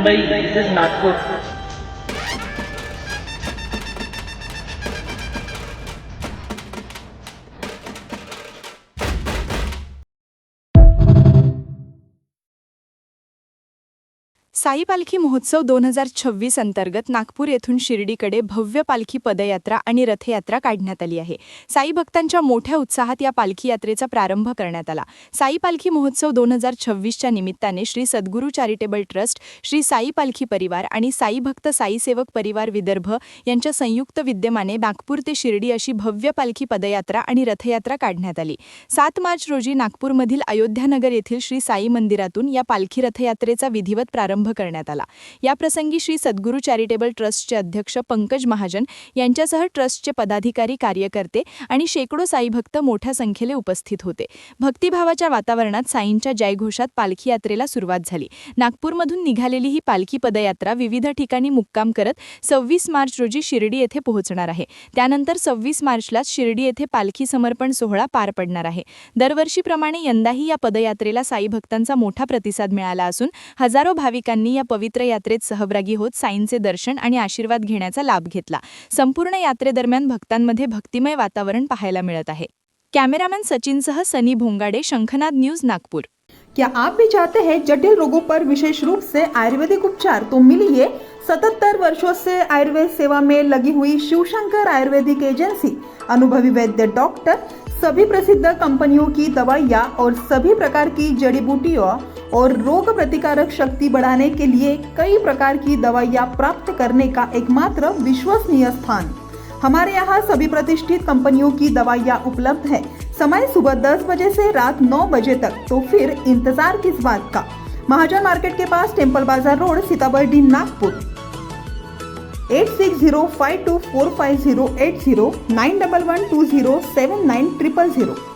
Mumbai, this is Nagpur. Sai पालखी महोत्सव 2026 अंतर्गत नागपूर येथून शिर्डीकडे भव्य पालखी पदयात्रा आणि रथयात्रा काढण्यात आली आहे. साई भक्तांच्या मोठ्या उत्साहात या पालखी यात्रेचा प्रारंभ करण्यात आला. साई पालखी महोत्सव 2026च्या निमित्ताने श्री सद्गुरू चॅरिटेबल ट्रस्ट, श्री साई पालखी परिवार आणि साई भक्त साई सेवक परिवार विदर्भ यांच्या संयुक्त विद्यमाने नागपूर ते शिर्डी अशी भव्य पालखी पदयात्रा आणि रथयात्रा काढण्यात आली. 7 मार्च रोजी नागपूरमधील अयोध्यानगर येथील श्री साई मंदिरातून या पालखी रथयात्रेचा विधिवत प्रारंभ करण्यात आला. या प्रसंगी श्री सद्गुरू चॅरिटेबल ट्रस्टचे अध्यक्ष पंकज महाजन यांच्यासह ट्रस्टचे पदाधिकारी, कार्यकर्ते आणि शेकडो साई भक्त मोठ्या संख्येने उपस्थित होते. भक्तिभावाच्या वातावरणात साईंच्या जयघोषात पालखी यात्रेला सुरुवात झाली. नागपूरमधून निघालेली ही पालखी पदयात्रा विविध ठिकाणी मुक्काम करत 26 मार्च रोजी शिर्डी येथे पोहोचणार आहे. त्यानंतर 26 मार्चला शिर्डी येथे पालखी समर्पण सोहळा पार पडणार आहे. दरवर्षीप्रमाणे यंदाही या पदयात्रेला साई भक्तांचा मोठा प्रतिसाद मिळाला असून हजारो भाविकांनी या पवित्र यात्रेत सहभागी होत साईंचे दर्शन आणि आशीर्वाद घेण्याचा लाभ घेतला. संपूर्ण यात्रेदरम्यान भक्तांमध्ये भक्तिमय वातावरण पाहायला मिळत आहे. कॅमेरामॅन सचिनसह सनी भोंगाडे, शंखनाद न्यूज, नागपूर. क्या आप भी चाहते हैं जटिल रोगों पर विशेष रूप से आयुर्वेदिक उपचार? तो मिलिए 77 वर्षों से आयुर्वेद सेवा में लगी हुई शिवशंकर आयुर्वेदिक एजेंसी, अनुभवी वैद्य डॉक्टर, सभी प्रसिद्ध कंपनियों की दवाइयाँ और सभी प्रकार की जड़ी बूटियों और रोग प्रतिकारक शक्ति बढ़ाने के लिए कई प्रकार की दवाइयाँ प्राप्त करने का एकमात्र विश्वसनीय स्थान। हमारे यहाँ सभी प्रतिष्ठित कंपनियों की दवाइयाँ उपलब्ध है। समय सुबह 10 बजे से रात 9 बजे तक, तो फिर इंतजार किस बात का। महाजन मार्केट के पास, टेम्पल बाजार रोड, सीताबर्डी, नागपुर। 8605245080 9112079000।